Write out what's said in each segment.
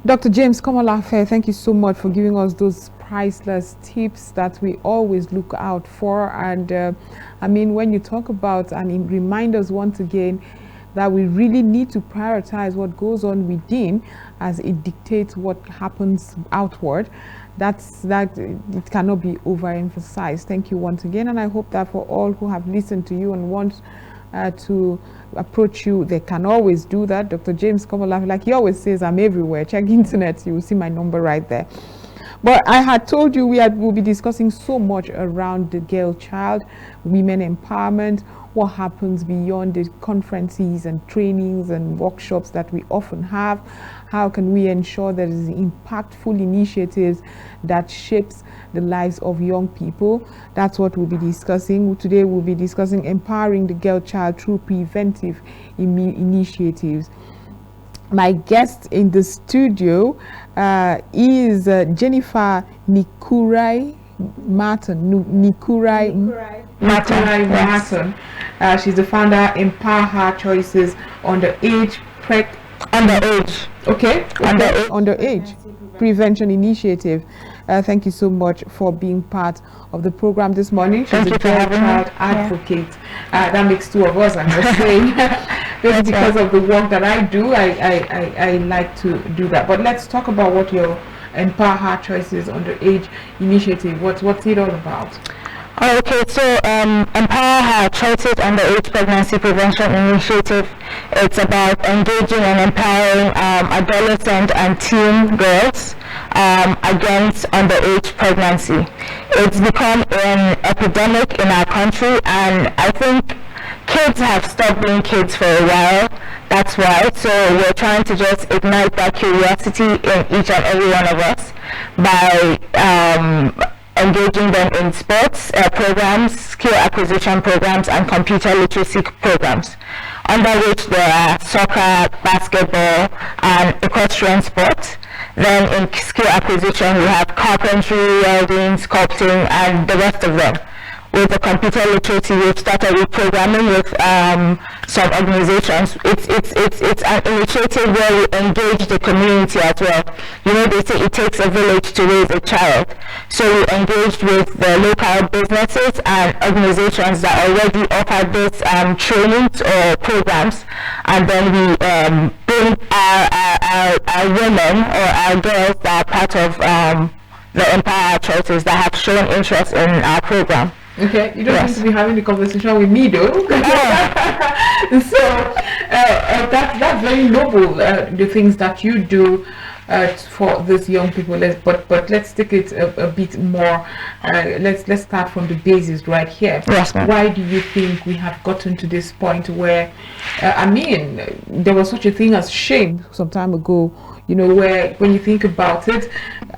Dr. James Komolafe, thank you so much for giving us those priceless tips that we always look out for. And I mean, when you talk about and remind us once again that we really need to prioritize what goes on within as it dictates what happens outward, that it cannot be overemphasized. Thank you once again, and I hope that for all who have listened to you and want to approach you, they can always do that. Dr. James Komolafe, like he always says, I'm everywhere. Check internet, you will see my number right there. But I had told you we'll be discussing so much around the girl child, women empowerment, what happens beyond the conferences and trainings and workshops that we often have. How can we ensure there is impactful initiatives that shapes the lives of young people? That's what we'll be discussing. Today we'll be discussing empowering the girl child through preventive initiatives. My guest in the studio is Jennifer Nikurai Maton. Maton. She's the founder Empower Her Choices Underage. Underage Prevention Initiative. Thank you so much for being part of the program this morning. She's a girl child advocate. That makes two of us, I'm just saying. Because of the work that I do, I like to do that. But let's talk about what your Empower Her Choices Underage Initiative, what's it all about? Okay, so Empower Her Choices Underage Pregnancy Prevention Initiative, it's about engaging and empowering adolescent and teen girls against underage pregnancy. It's become an epidemic in our country, and I think kids have stopped being kids for a while. That's why. So we're trying to just ignite that curiosity in each and every one of us by engaging them in sports programs, skill acquisition programs, and computer literacy programs, under which there are soccer, basketball, and equestrian sports. Then in skill acquisition, we have carpentry, welding, sculpting, and the rest of them. With the computer literacy, we've started with programming with some organizations. It's an initiative where we engage the community as well. You know, they say it takes a village to raise a child. So we engaged with the local businesses and organizations that already offer this trainings or programs, and then we bring our women or our girls that are part of the Empower Choices that have shown interest in our program. Okay, you don't seem to be having the conversation with me though. So that's very noble, the things that you do for these young people. But let's take it a bit more. Let's start from the basis right here. Yes, ma'am. Why do you think we have gotten to this point where I mean, there was such a thing as shame some time ago, you know, where when you think about it,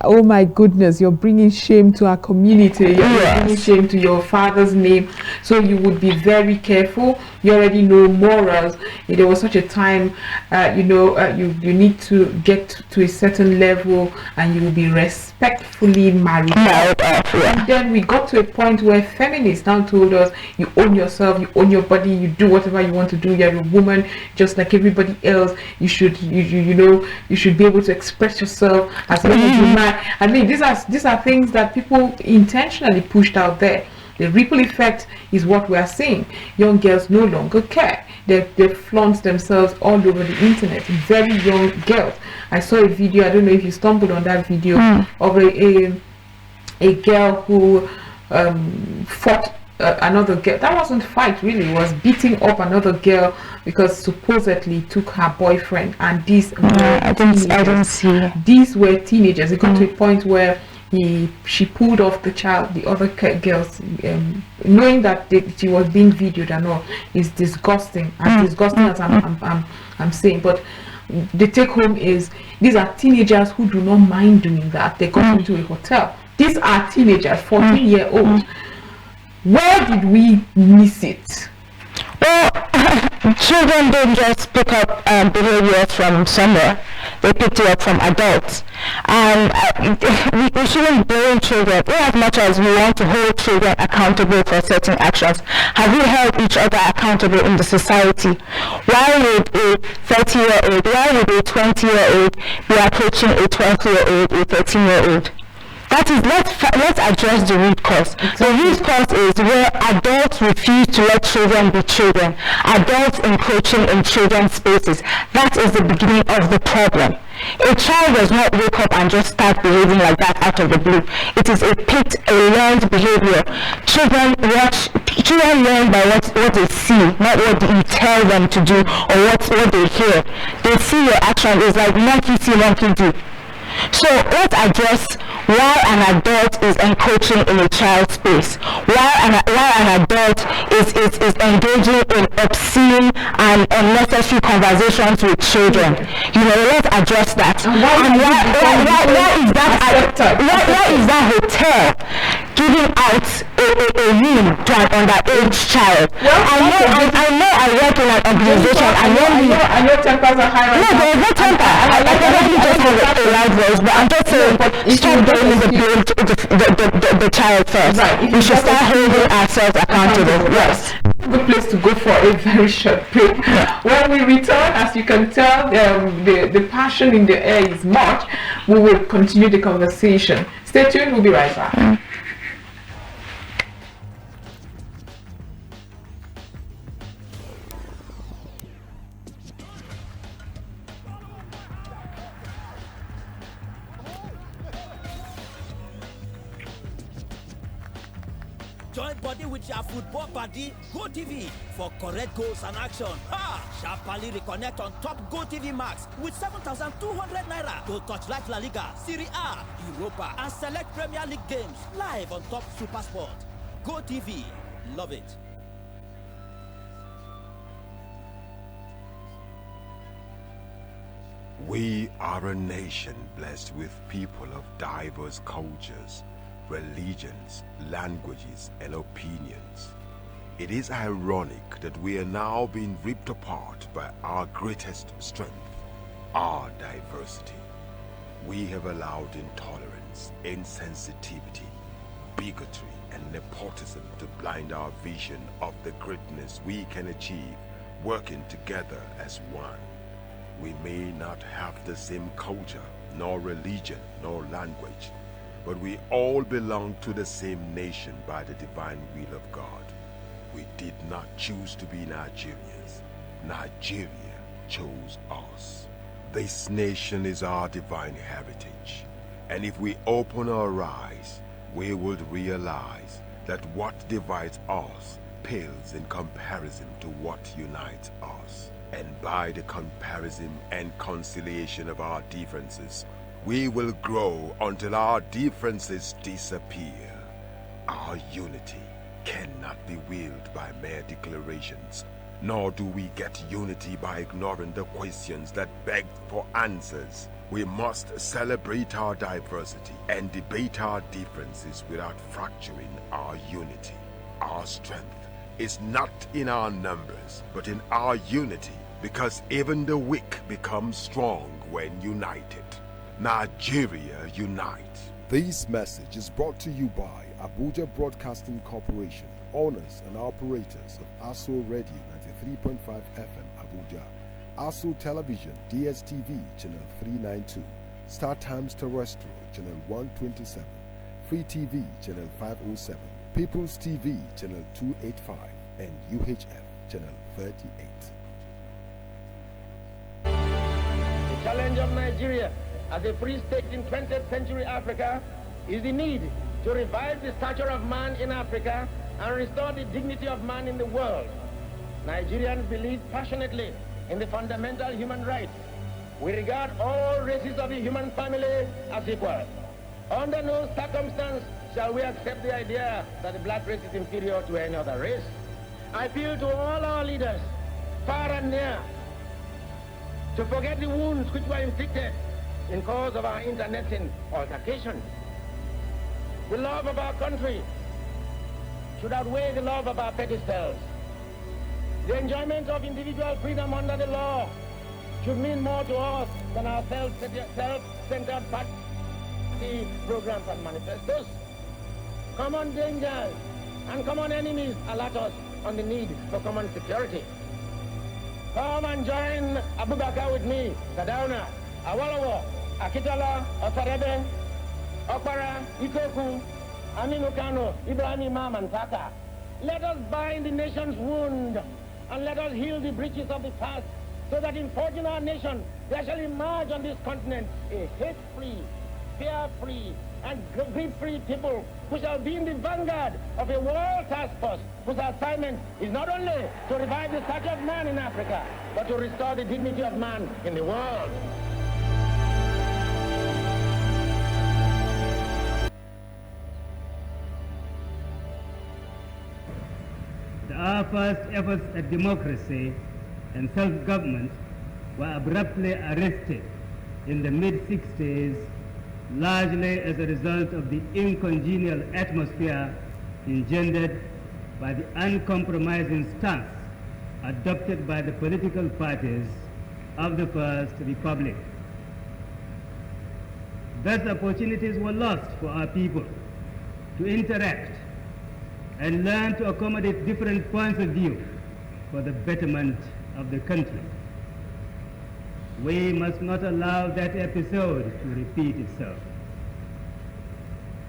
oh my goodness, you're bringing shame to our community, you're bringing shame to your father's name, so you would be very careful. You already know morals. There was such a time, you need to get to a certain level and you will be respectfully married. And then we got to a point where feminists now told us, you own yourself, you own your body, you do whatever you want to do, you're a woman just like everybody else. You should be able to express yourself as long as you might. I mean, these are things that people intentionally pushed out there. The ripple effect is what we are seeing. Young girls no longer care. They flaunt themselves all over the internet. Very young girls. I saw a video, I don't know if you stumbled on that video, of a girl who fought another girl. That wasn't fight really, it was beating up another girl because supposedly took her boyfriend. And these I didn't see. These were teenagers. It got to a point where she pulled off the child, the other girls, knowing that she was being videoed and all. Is disgusting, as disgusting as I'm saying. But the take home is these are teenagers who do not mind doing that. They got into a hotel. These are teenagers, 14-year-olds. Where did we miss it? Well, children don't just pick up behavior from somewhere. They picked it up from adults. And we shouldn't blame children, in as much as we want to hold children accountable for certain actions. Have we held each other accountable in the society? Why would a 30-year-old, why would a 20-year-old be approaching a 20-year-old, a 13-year-old? That is, let's address the root cause. The root cause is where adults refuse to let children be children. Adults encroaching in children's spaces. That is the beginning of the problem. A child does not wake up and just start behaving like that out of the blue. It is a learned behavior. Children learn by what they see, not what you tell them to do or what they hear. They see your action. It's like monkey see, monkey do. So let's address why an adult is encroaching in a child's space, why an adult is engaging in obscene and unnecessary conversations with children. Let's address that. And why is that hotel giving out a room to an underage child? I know I work in an organization. I know tempers are high. No, there is no temper. I just have a loud voice, but I'm just saying, stop blaming the child first. Right. We should start holding ourselves accountable. Yes. Good place to go for a very short break. Yeah. When we return, as you can tell, the passion in the air is much. We will continue the conversation. Stay tuned. We'll be right back. Mm. Join body with your football buddy, GoTV, for correct goals and action. Sharply reconnect on top GoTV Max with 7,200 naira to touch like La Liga, Serie A, Europa, and select Premier League games live on top Supersport. GoTV, love it. We are a nation blessed with people of diverse cultures, religions, languages, and opinions. It is ironic that we are now being ripped apart by our greatest strength, our diversity. We have allowed intolerance, insensitivity, bigotry, and nepotism to blind our vision of the greatness we can achieve working together as one. We may not have the same culture, nor religion, nor language, but we all belong to the same nation by the divine will of God. We did not choose to be Nigerians. Nigeria chose us. This nation is our divine heritage. And if we open our eyes, we would realize that what divides us pales in comparison to what unites us. And by the comparison and conciliation of our differences, we will grow until our differences disappear. Our unity cannot be willed by mere declarations, nor do we get unity by ignoring the questions that beg for answers. We must celebrate our diversity and debate our differences without fracturing our unity. Our strength is not in our numbers, but in our unity, because even the weak become strong when united. Nigeria unite. This message is brought to you by Abuja Broadcasting Corporation, owners and operators of ASO Radio 93.5 FM Abuja, ASO Television DSTV Channel 392, Star Times Terrestrial Channel 127, Free TV Channel 507, People's TV Channel 285, and UHF Channel 38. The challenge of Nigeria as a free state in 20th century Africa is the need to revive the stature of man in Africa and restore the dignity of man in the world. Nigerians believe passionately in the fundamental human rights. We regard all races of the human family as equal. Under no circumstance shall we accept the idea that the black race is inferior to any other race. I appeal to all our leaders, far and near, to forget the wounds which were inflicted in cause of our internecine altercations. The love of our country should outweigh the love of our petty selves. The enjoyment of individual freedom under the law should mean more to us than our self-centered party programs and manifestos. Common dangers and common enemies alert us on the need for common security. Come and join Abubakar with me, Sadauna, Awolowo, Akitala, Osarebe, Okpara, Ikoku, Aminu Kano, Ibrahim Imam, and Saka. Let us bind the nation's wound and let us heal the breaches of the past so that in forging our nation, there shall emerge on this continent a hate-free, fear-free, and greed-free people who shall be in the vanguard of a world task force whose assignment is not only to revive the stature of man in Africa, but to restore the dignity of man in the world. Our first efforts at democracy and self-government were abruptly arrested in the mid-60s, largely as a result of the incongenial atmosphere engendered by the uncompromising stance adopted by the political parties of the First Republic. Thus, opportunities were lost for our people to interact and learn to accommodate different points of view for the betterment of the country. We must not allow that episode to repeat itself.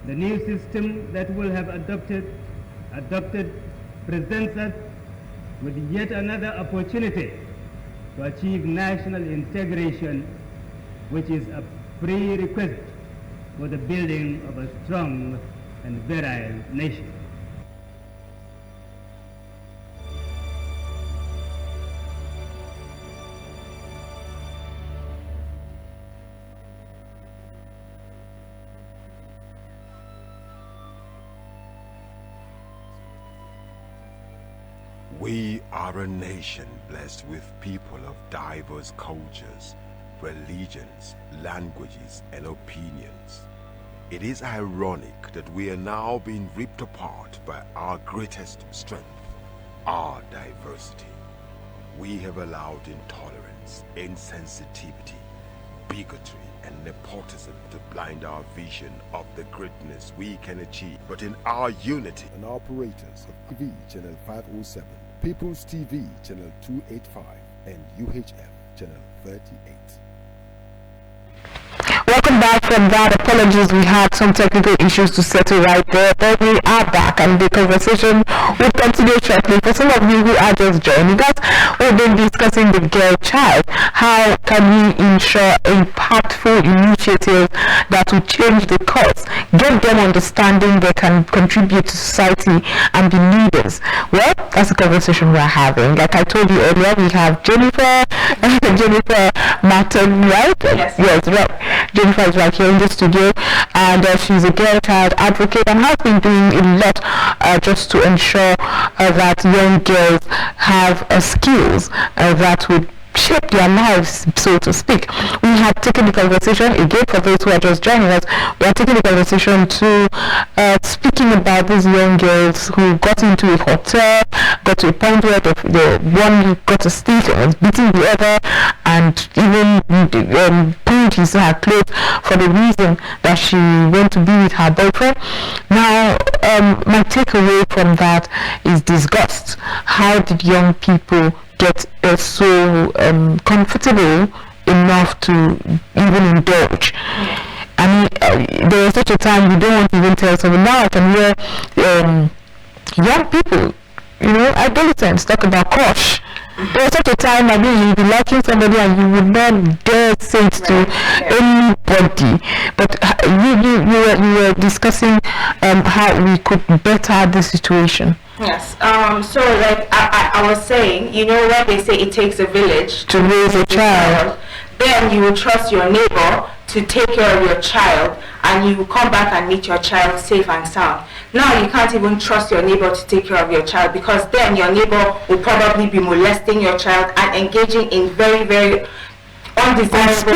The new system that we have adopted presents us with yet another opportunity to achieve national integration, which is a prerequisite for the building of a strong and virile nation. We are a nation blessed with people of diverse cultures, religions, languages, and opinions. It is ironic that we are now being ripped apart by our greatest strength, our diversity. We have allowed intolerance, insensitivity, bigotry, and nepotism to blind our vision of the greatness we can achieve. But in our unity and operators of TV Channel 507, People's TV Channel 285, and UHF Channel 38. Welcome back from that. Apologies, we had some technical issues to settle right there, but we are back and the conversation will continue shortly. For some of you who are just joining us, we've been discussing the girl child. How can we ensure impactful initiatives that will change the course, get them understanding they can contribute to society and be leaders? Well, that's the conversation we're having. Like I told you earlier, we have Jennifer Maton, right? Yes, right. Jennifer is right here in the studio, and she's a girl child advocate and has been doing a lot just to ensure that young girls have skills that would shape their lives, so to speak. We had taken the conversation, again for those who are just joining us, we are taking the conversation to speaking about these young girls who got into a hotel, got to a point where the one got a stick and was beating the other, and even pulled her clothes for the reason that she went to be with her boyfriend. Now, my takeaway from that is disgust. How did young people get so comfortable enough to even indulge? I mean, there was such a time we don't want to even tell someone. Now I can hear young people, adolescents talk about crush. There was such a time, I mean, you'd be liking somebody and you would not dare say it to anybody. But you were discussing how we could better the situation. Yes. So like I was saying, when they say it takes a village to raise a child, then you will trust your neighbor to take care of your child, and you will come back and meet your child safe and sound. Now you can't even trust your neighbor to take care of your child, because then your neighbor will probably be molesting your child and engaging in very, very undesirable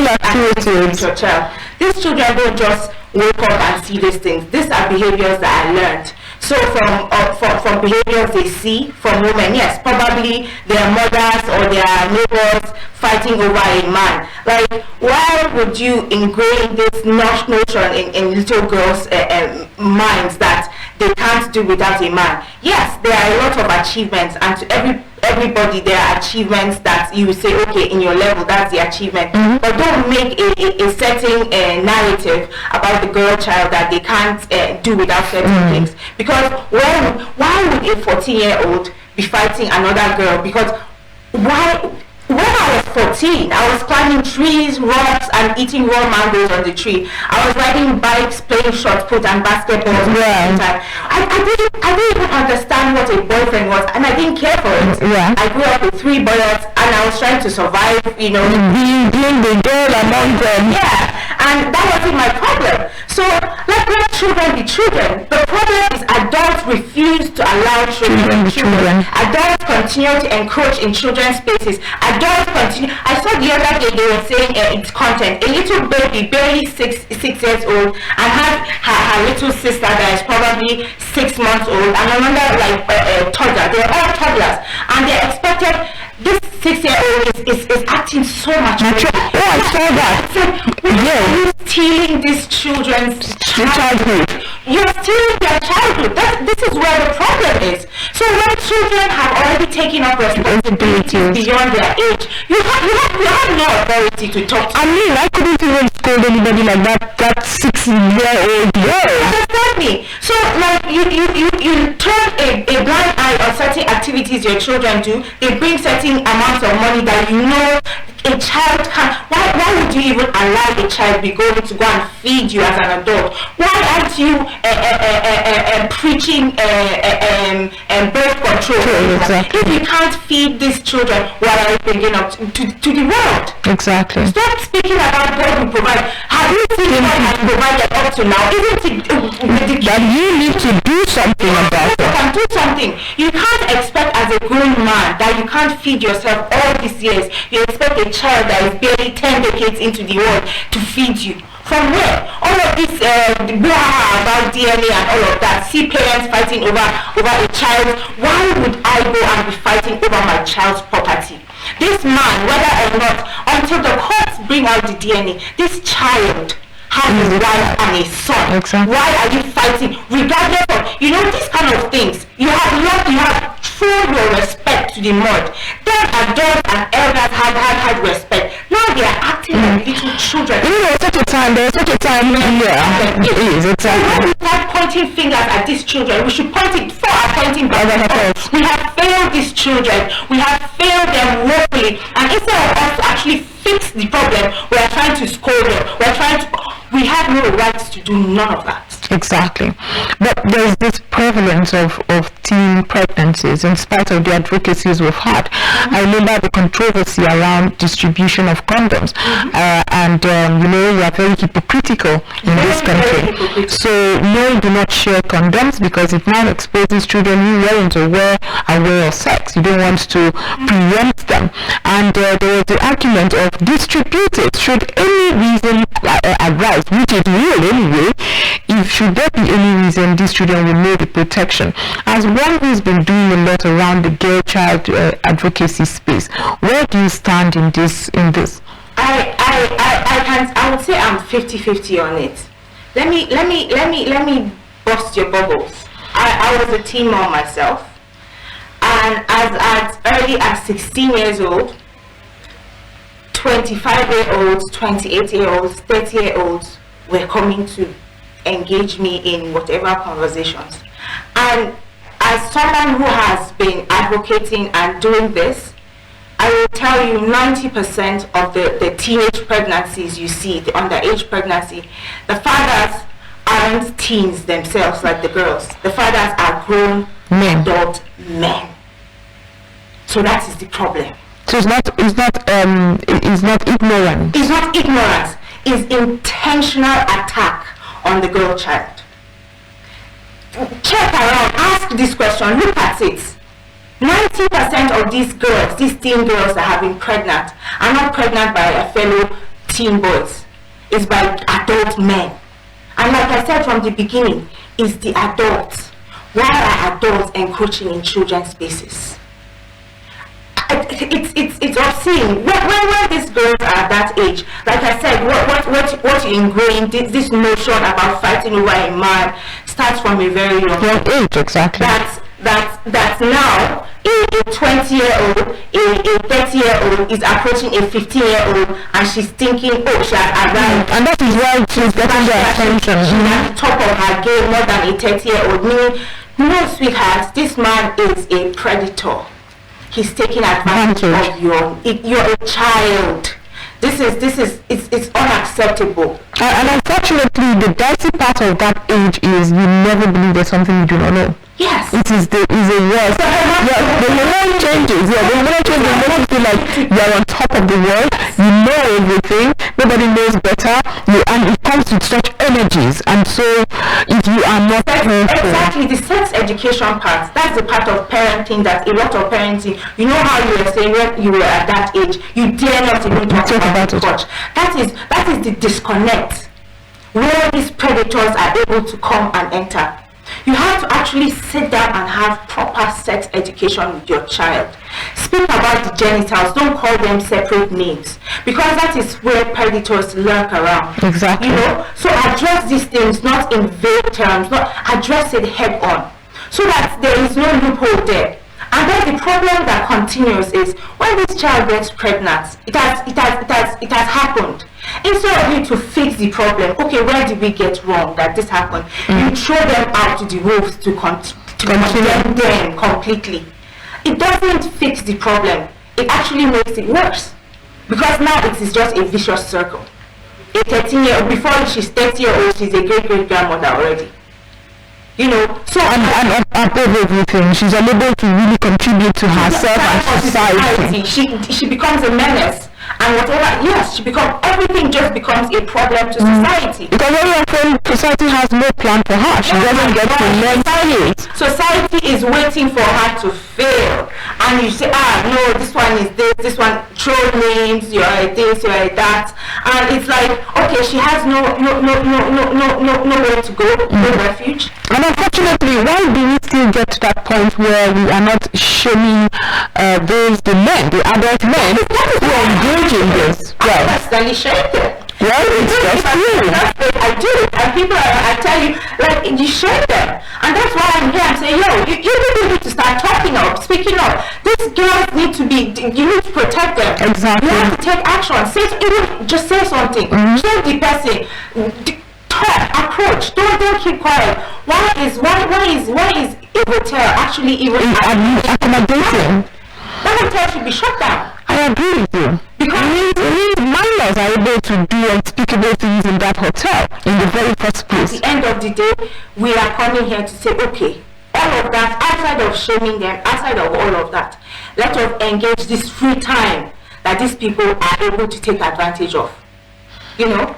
activities with your child. These children don't just wake up and see these things. These are behaviors that are learned. So from behaviors they see from women, yes, probably their mothers or their neighbors fighting over a man. Like, why would you ingrain this notion in little girls' minds that they can't do without a man? Yes, there are a lot of achievements, and to everybody there are achievements that you say, okay, in your level, that's the achievement. But don't make a certain narrative about the girl child that they can't do without certain things. Because why would a 14-year-old be fighting another girl? Because when I was 14, I was climbing trees, rocks, and eating raw mangoes on the tree. I was riding bikes, playing shot put and basketball. I didn't even understand what a boyfriend was, and I didn't care for it. I grew up with 3 boys, and I was trying to survive, you know. Being the girl among them. Yeah, and that wasn't my problem. So let children be children. The problem is adults refuse to allow children to be children. Adults continue to encroach in children's spaces. Adults continue. I saw the other day they were saying it's content. A little baby, barely six years old, and had her little sister that is probably 6 months old, and another like toddler. They're all toddlers, and they're expected. This 6-year-old is acting so much mature. Oh, I saw that. You're stealing these children's childhood. You're stealing their childhood. This is where the problem is. So when children have already taken up responsibilities beyond their age, you have no authority to talk to. I mean, I couldn't even scold anybody like that 6-year-old girl. Understand me? So like you turn a blind eye on certain activities your children do. They bring certain amounts of money that you know a child can. Why would you even allow a child be going to go and feed you as an adult? Why aren't you preaching birth control? Exactly. If you can't feed these children, what are you bringing up to the world? Exactly. Stop speaking about God will provide. Have you seen God has provided up to now? Isn't it that you need to do something about it? You can do something. You can't expect as a grown man that you can't feed yourself all these years. You expect a child that is barely 10 decades into the world to feed you. From where? All of this blah about DNA and all of that. See parents fighting over a child. Why would I go and be fighting over my child's property? This man, whether or not, until the courts bring out the DNA, this child has a wife and a son. Exactly. Why are you fighting? Regardless of, you know, these kind of things. You have shown your respect to the mud. Then adults and elders had respect. Now they are acting like little children. You know, there's such a time yeah, it is, exactly. So when we start pointing fingers at these children, we should point it for our pointing back. We have failed these children. We have failed them woefully. And instead of us to actually fix the problem, we are trying to scold them. We have no rights to do none of that. Exactly. But there's this prevalence of teen pregnancies in spite of the advocacies we've had. I remember the controversy around distribution of condoms. You know, we are very hypocritical in this country. So, no, do not share condoms because it now exposes children who weren't aware of sex. You don't want to preempt them. And there was the argument of distribute it. Should any reason arise, which is real anyway, should there be any reason these children will know the protection? As one who's been doing a lot around the girl child advocacy space, where do you stand in this? I would say I'm 50-50 on it. Let me bust your bubbles. I was a teen mom myself, and as early as 16 years old, 25-year-olds, 28-year-olds, 30-year-olds were coming to engage me in whatever conversations. And as someone who has been advocating and doing this, I will tell you 90% of the teenage pregnancies you see, the underage pregnancy, the fathers aren't teens themselves like the girls. The fathers are grown adult men. So that is the problem. So it's not ignorance. It's not ignorance. It's intentional attack on the girl child. Check around, ask this question, look at it. 90% of these girls, these teen girls that have been pregnant, are not pregnant by a fellow teen boys. It's by adult men. And like I said from the beginning, it's the adults Why are adults encroaching in children's spaces? It's obscene. When these girls are that age, like I said, what you ingrained, this notion about fighting over a man starts from a very young age. Exactly. That now a 20-year-old, a 30-year-old is approaching a 15-year-old, and she's thinking, oh, she has arrived. And that is why she's getting the attention. She's at the top of her game more than a 30-year-old. Meaning, no, sweetheart, this man is a predator. He's taking advantage of you're a child. It's unacceptable. And unfortunately, the dicey part of that age is you never believe there's something you do not know. Yes. It is the worst. The moment changes. Yeah, the moment changes. The moment you feel like you're on top of the world, you know everything, nobody knows better, and it comes with such energies. And so, if you are not careful. Exactly, the sex education part, that's the part of parenting that a lot of parenting, you know how you were saying when you were at that age, you dare not even talk about it. That is the disconnect where these predators are able to come and enter. You have to actually sit down and have proper sex education with your child. Speak about the genitals, don't call them separate names, because that is where predators lurk around. Exactly. You know, so address these things not in vague terms, not address it head on, so that there is no loophole there. And then the problem that continues is when this child gets pregnant, it has happened. Instead of you to fix the problem, okay, where did we get wrong that this happened? You throw them out to the wolves to condemn them completely. It doesn't fix the problem. It actually makes it worse. Because now it is just a vicious circle. A 13-year-old, before she's 30-year-old, she's a great-great-grandmother already. You know, so and above everything, she's unable to really contribute to herself and society. She becomes a menace, and whatever. Yes, everything just becomes a problem to society. Because very often society has no plan for her. She doesn't get to learn things. Society is waiting for her to fail, and you say, no, this one is this one throw names, you're a this, you're a that, and it's like, okay, she has nowhere to go, no refuge. And unfortunately, why do we still get to that point where we are not shaming the men, the adult men who are engaged in this? I personally shame them. Well, it's just true. I do it, and people, I tell you, like, you shame them. And that's why I'm here. I'm saying, you people need to start talking up, speaking up. These girls need to you need to protect them. Exactly. You have to take action. Just say something. Shame the person. Talk, approach. Don't keep quiet. Why is a hotel actually even accommodating? That hotel should be shut down. I agree with you. Because it means minors are able to do unspeakable things in that hotel in the very first place. At the end of the day, we are coming here to say, okay, all of that, outside of shaming them, outside of all of that, let us engage this free time that these people are able to take advantage of. You know?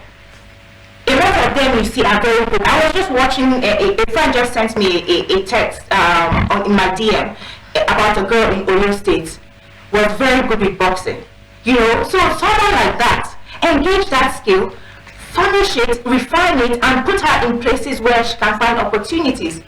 A lot of them, you see, are very good. I was just watching, a friend just sent me a text in my DM about a girl in Oyo State, was very good with boxing. You know, so someone like that, engage that skill, furnish it, refine it, and put her in places where she can find opportunities.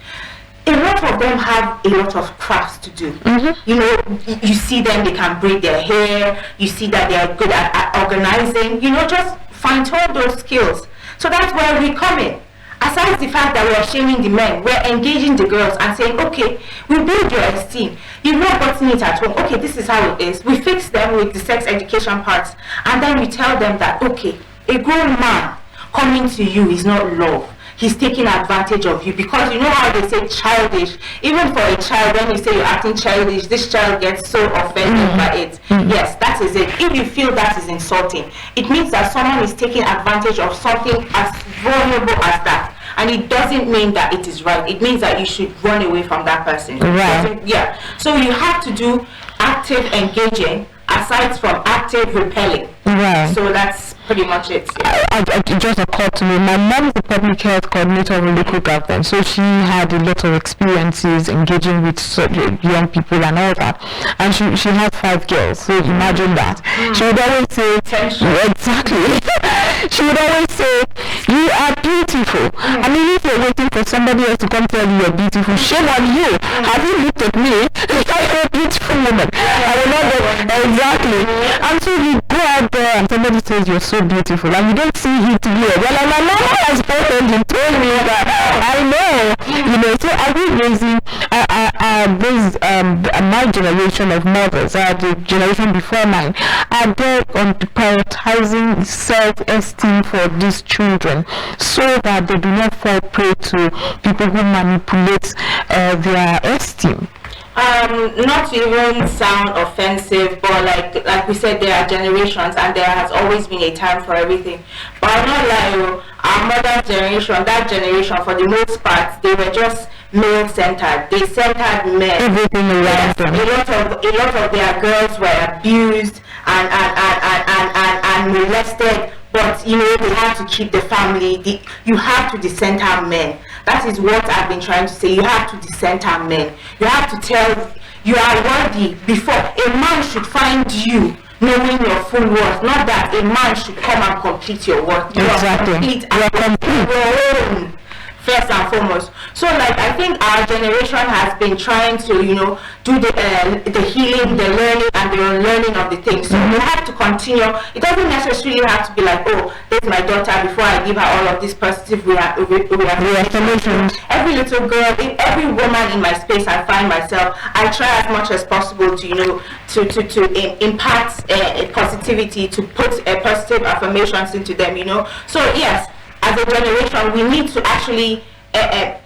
A lot of them have a lot of crafts to do. You know, you see them, they can braid their hair, you see that they are good at organizing, you know, just fine-tune those skills. So that's where we come in. Aside the fact that we are shaming the men, we're engaging the girls and saying, okay, we build your esteem. You've not gotten it at home. Okay, this is how it is. We fix them with the sex education parts. And then we tell them that, okay, a grown man coming to you is not love. He's taking advantage of you, because you know how they say childish. Even for a child, when you say you're acting childish, this child gets so offended by it. Yes, that is it. If you feel that is insulting, it means that someone is taking advantage of something as vulnerable as that. And it doesn't mean that it is right. It means that you should run away from that person. Right. Yeah. So you have to do active engaging aside from active repelling. Right. So that's pretty much it. It just occurred to me, my mom is the public health coordinator of a local government, so she had a lot of experiences engaging with young people and all that, and she had 5 girls, so imagine that. She would always say, exactly, she would always say, you are beautiful. I mean, if you're waiting for someone somebody else to come tell you you're beautiful. Shame on you. Have you looked at me? I'm a beautiful woman. I will not get exactly. And so you go out there and somebody says you're so beautiful and you don't see it here. Well, my mama has spoken and told me that. I know. So I was raising my generation of mothers, the generation before mine, are there on prioritizing self-esteem for these children so that they do not fall prey to people who manipulate their esteem. Not to even sound offensive, but like we said, there are generations and there has always been a time for everything. But I'm not like our mother's generation, that generation, for the most part, they were just male-centered. They centered men. Everything around them. A lot of their girls were abused and molested. But they have to keep the family. You have to decenter men. That is what I've been trying to say. You have to decenter men. You have to tell you are worthy before a man should find you, knowing your full worth. Not that a man should come and complete your worth. You exactly. are complete your own. First and foremost. So I think our generation has been trying to, do the healing, the learning and the unlearning of the things. So we have to continue. It doesn't necessarily have to be like, oh, this is my daughter, before I give her all of this positive reaffirmation. Every little girl, every woman in my space, I find myself, I try as much as possible to, to impart positivity, to put positive affirmations into them, So yes, as a generation, we need to actually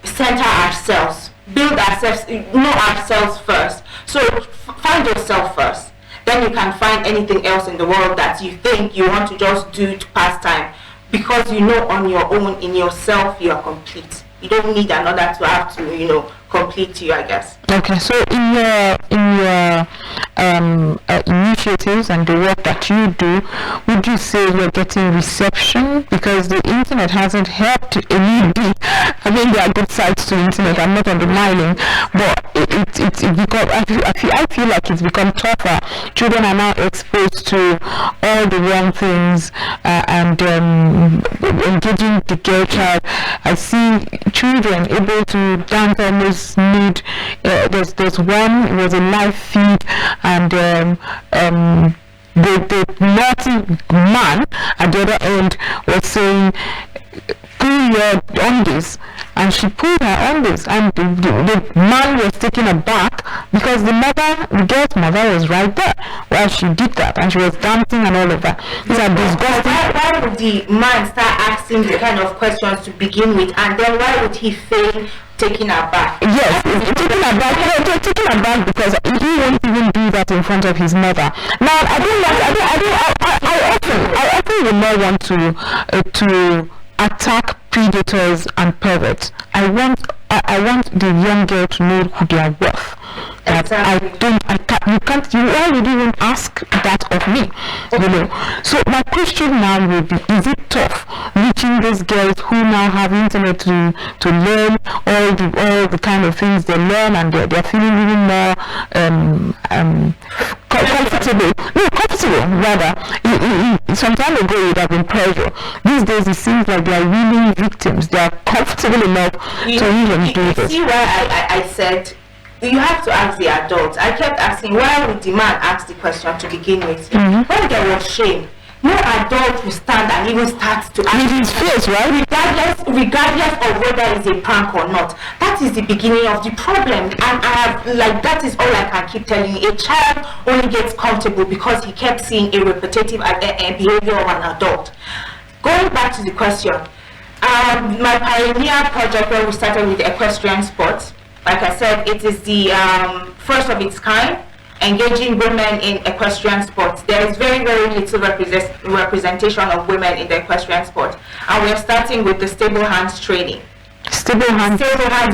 center ourselves, build ourselves, know ourselves first. So find yourself first. Then you can find anything else in the world that you think you want to just do to pass time. Because on your own, in yourself, you are complete. You don't need another to have to, complete you, I guess. Okay, so in your initiatives and the work that you do, would you say you're getting reception? Because the internet hasn't helped any bit. I mean, there are good sides to the internet. I'm not undermining, but it's because I feel like it's become tougher. Children are now exposed to all the wrong things and engaging the girl child. I see children able to dance almost nude. There's one, it was a live feed, and the naughty man at the other end was saying, pull your undies, and she pulled her undies, and the man was taken aback because the girl's mother was right there while she did that, and she was dancing and all of that. These are disgusting. Why would the man start asking the kind of questions to begin with, and then why would he fail taking her back? Yes, taking her back because he won't even do that in front of his mother. Now, I often would not want to attack predators and perverts. I want the young girl to know who they are worth. Exactly. You already even ask that of me, So my question now will be: is it tough reaching these girls who now have internet to learn all the kind of things they learn, and they're feeling even more comfortable? No, comfortable rather. Some time ago it would have been pressure. These days it seems like they are willing victims. They are comfortable enough to even do this. See why I said you have to ask the adults. I kept asking, why would the man ask the question to begin with? When there was shame, no adult will stand and even start to ask his face, right? Regardless of whether it's a prank or not. That is the beginning of the problem. And that is all I can keep telling you. A child only gets comfortable because he kept seeing a repetitive behavior of an adult. Going back to the question, my pioneer project where we started with equestrian sports, like I said, it is the first of its kind, engaging women in equestrian sports. There is very, very little representation of women in the equestrian sport. And we're starting with the stable hands training. Stable hands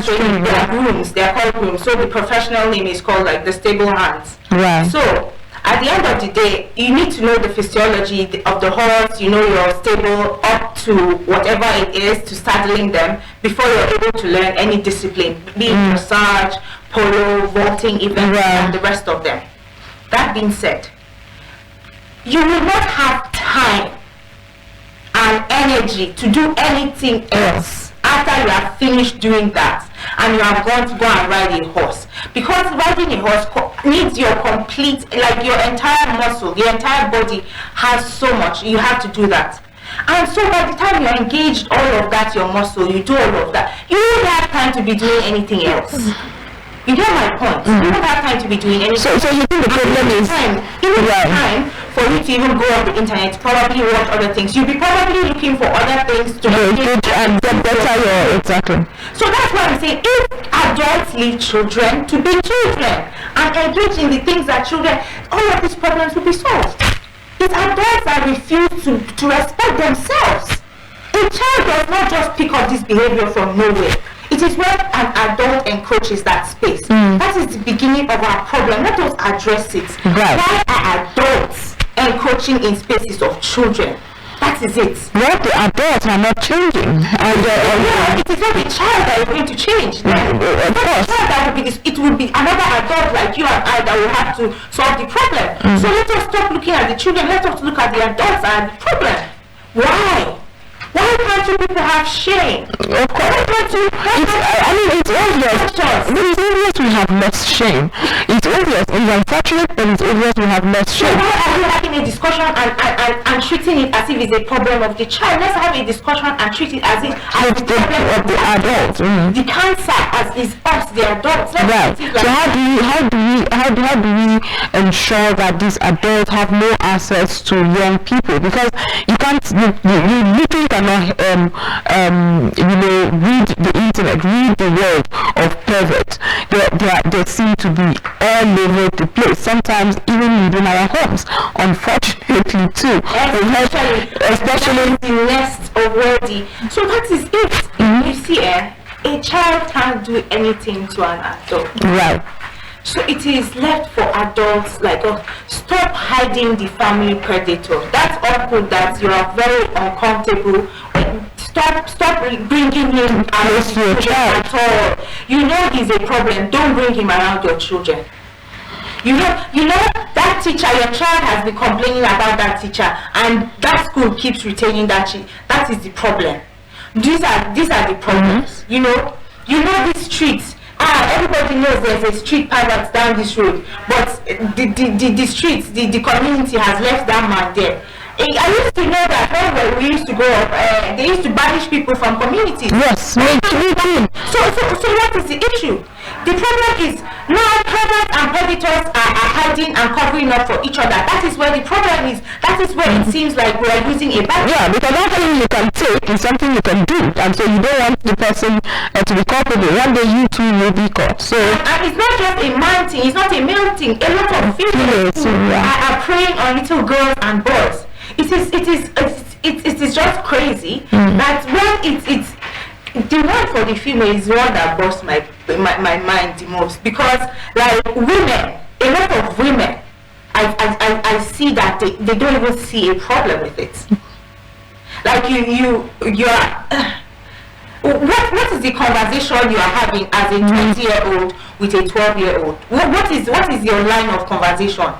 training. They are grooms. They are called grooms. So the professional name is called the stable hands. Right. So at the end of the day, you need to know the physiology of the horse, your stable up to whatever it is, to saddling them before you're able to learn any discipline, be it dressage, polo, vaulting, even, and the rest of them. That being said, you will not have time and energy to do anything else after after you have finished doing that and you have gone to go and ride a horse, because riding a horse needs your complete, like your entire muscle, your entire body has so much, you have to do that. And so by the time you're engaged all of that, your muscle, you do all of that, you don't have time to be doing anything else. You get my point? You don't have time to be doing anything. So you think the problem is time for you to even go on the internet, probably watch other things. You'll be probably looking for other things to good and get better your exactly. So that's why I'm saying, if adults leave children to be children and engage in the things that children, all of these problems will be solved. It's adults that refuse to respect themselves. A child does not just pick up this behavior from nowhere. It is when an adult encroaches that space. That is the beginning of our problem. Let us address it. Right. Why are adults encroaching in spaces of children? That is it. Well, the adults are not changing. It is not the child that is going to change. Of course. That will be it will be another adult like you and I that will have to solve the problem. So let us stop looking at the children. Let us look at the adults and the problem. Why? Why can't you people have shame? Of course. It's obvious. It's obvious we have lost shame. It's obvious. It's unfortunate, but it's obvious we have lost shame. So why are we having a discussion and treating it as if it's a problem of the child? Let's have a discussion and treat it as if Of the adults. the cancer as is us, the adults. Right. So how do we ensure that these adults have more access to young people? Because you can't you literally cannot read the internet, read the world of perverts. They seem to be all over the place, sometimes even within our homes, unfortunately too. Especially the nest of worthy. So that is it. You see, a child can't do anything to an adult. Right. So it is left for adults like us. Stop hiding the family predator. That uncle that you are very uncomfortable. Stop bringing him around your child at all. You know he's a problem. Don't bring him around your children. You know that teacher, your child has been complaining about that teacher, and that school keeps retaining that teacher. That is the problem. These are the problems. You know these streets. Everybody knows there's a street pirate down this road, but the streets, the community has left that man there. I used to know that when we used to go up, they used to banish people from communities. Yes, me too. So what is the issue? The problem is now predators and predators are hiding and covering up for each other. That is where the problem is. That is where it seems like we are using a bad. Yeah, because nothing you can take is something you can do, and so you don't want the person to be culpable. One day you too will be caught. So and it's not just a man thing. It's not a male thing. A lot of females are preying on little girls and boys. It is just crazy that when it's the one for the female is the one that busts my mind the most, because like women, a lot of women, I see that they don't even see a problem with it. Like you're what is the conversation you are having as a 20-year-old with a 12-year-old? What is your line of conversation?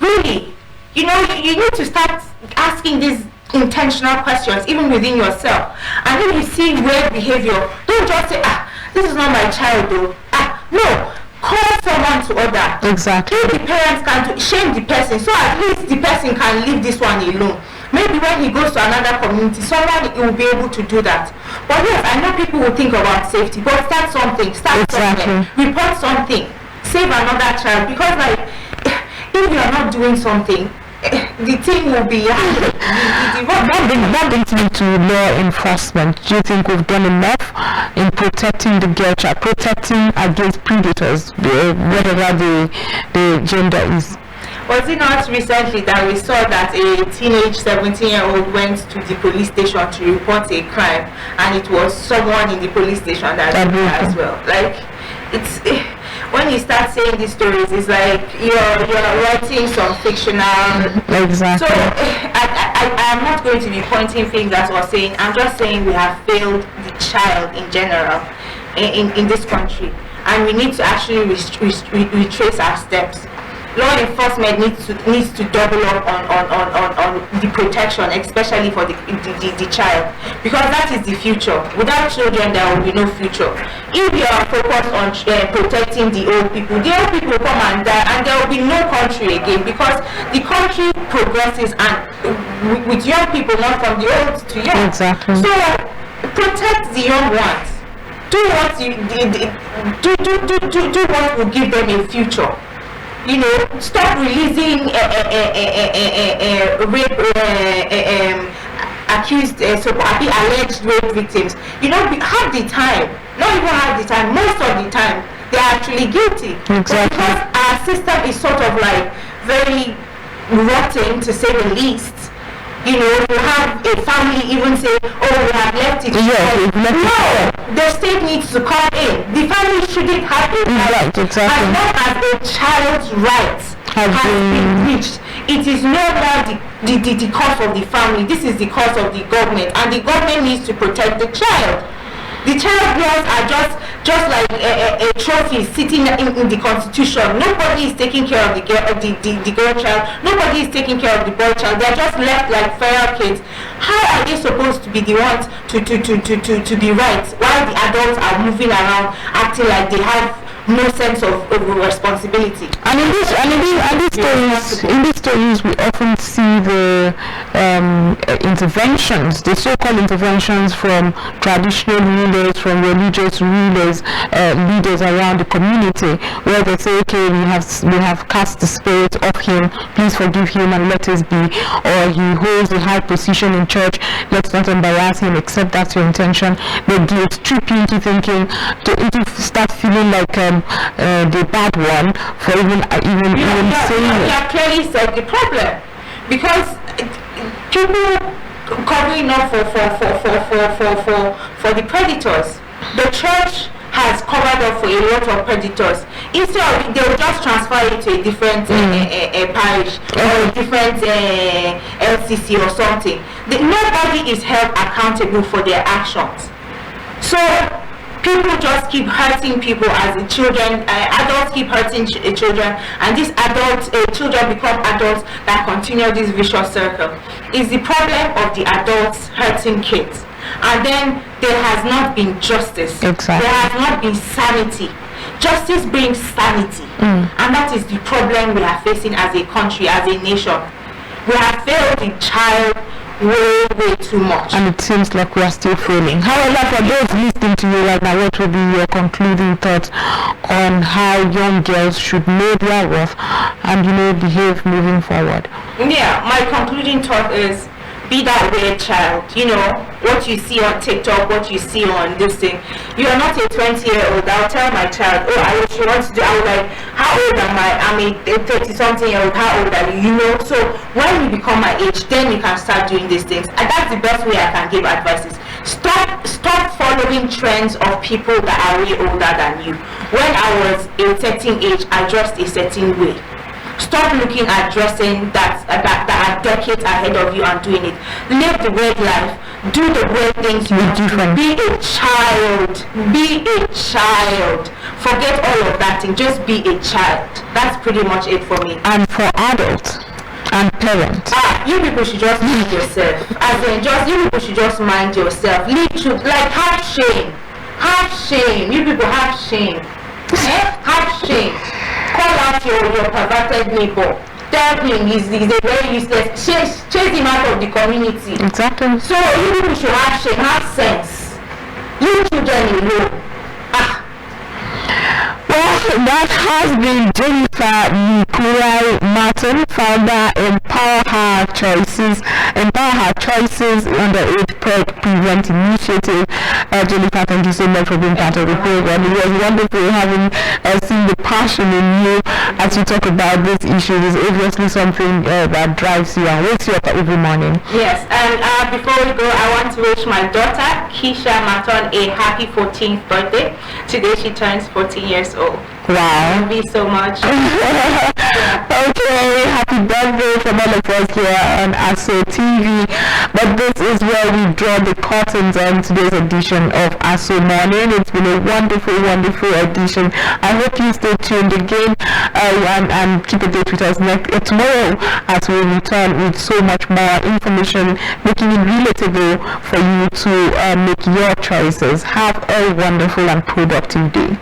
Really? You need to start asking these intentional questions even within yourself. And if you see weird behavior, don't just say, this is not my child though. No, call someone to order. Exactly. If the parents can't shame the person, so at least the person can leave this one alone. Maybe when he goes to another community, someone will be able to do that. But yes, I know people will think about safety, but start something, report something, save another child, because like if you are not doing something, the thing will be that brings me to law enforcement. Do you think we've done enough in protecting the girl child, protecting against predators, whatever the gender is? Was it not recently that we saw that a teenage 17-year-old went to the police station to report a crime, and it was someone in the police station that did it as well? Like, it's when you start saying these stories, it's like you're writing some fictional. Exactly. So I'm not going to be pointing fingers or saying. I'm just saying we have failed the child in general in this country, and we need to actually retrace our steps. law enforcement needs to double up on the protection, especially for the child, because that is the future. Without children, there will be no future. If you are focused on protecting the old people will come and die, and there will be no country again, because the country progresses and with young people, not from the old to young. Exactly. So protect the young ones. Do what you do what will give them a future. You know, stop releasing rape accused, alleged rape victims. You know, half the time, not even half the time, most of the time, they are actually guilty. Exactly. But because our system is sort of like very rotten, to say the least. You know, you have a family even say, oh, we have left it. No, the state needs to come in. The family shouldn't have it. Right, exactly. As long as a child's rights has been reached, it is no more the cause of the family. This is the cause of the government, and the government needs to protect the child. The child laws are just like a trophy sitting in the constitution. Nobody is taking care of the girl child. Nobody is taking care of the boy child. They are just left like feral kids. How are they supposed to be the ones to be right while the adults are moving around acting like they have no sense of responsibility? And in these stories, we often see the interventions, the so-called interventions from traditional rulers, from religious rulers, leaders around the community, where they say, okay, we have cast the spirit of him, please forgive him and let us be. Or he holds a high position in church, let's not embarrass him, except that's your intention. They guilt trip you into thinking, into start feeling like the bad one for even saying it. You have clearly said the problem, because people covering up for the predators. The church has covered up for a lot of predators. Instead of, they will just transfer it to a different parish or a different LCC or something. Nobody is held accountable for their actions. So people just keep hurting people as the children, adults keep hurting children, and these children become adults that continue this vicious circle. It's the problem of the adults hurting kids. And then there has not been justice. Exactly. There has not been sanity. Justice brings sanity. And that is the problem we are facing as a country, as a nation. We have failed the child way too much. And it seems like we are still failing. However, for those listening to you right now, what will be your concluding thoughts on how young girls should know their worth and, behave moving forward? Yeah, my concluding thought is, be that weird child. What you see on TikTok, what you see on this thing. You are not a 20-year-old. I'll tell my child, she wants to do, I'm like, how old am I? I'm a 30-something-year-old. How old are you? So when you become my age, then you can start doing these things. And that's the best way I can give advices. Stop following trends of people that are way older than you. When I was a certain age, I dressed a certain way. Stop looking at dressing that are decades ahead of you and doing it. Live the weird life. Do the weird things you do. Be a child. Be a child. Forget all of that thing. Just be a child. That's pretty much it for me. And for adults and parents. You people should just mind yourself. You people should just mind yourself. Have shame. Have shame. You people have shame. Have shame. Call out your perverted neighbor. Tell him he's a very useless. Chase him out of the community. Exactly. So you people should have shame, have sense. You children alone. Well, that has been Jennifer Maton, founder Empower Her Choices Underage Prevent Initiative. Jennifer, thank you so much for being part of the program. It was wonderful having seen the passion in you as you talk about this issue. It's obviously something that drives you and wakes you up every morning. Yes, and before we go, I want to wish my daughter, Keisha Maton, a happy 14th birthday. Today she turns 14 years old. Wow. Thank you so much. Okay, happy birthday from all of us here on ASO TV. But But this is where we draw the curtains on today's edition of ASO Morning. It's been a wonderful edition. I hope you stay tuned again and keep a date with us tomorrow as we return with so much more information, making it relatable for you to make your choices. Have a wonderful and productive day.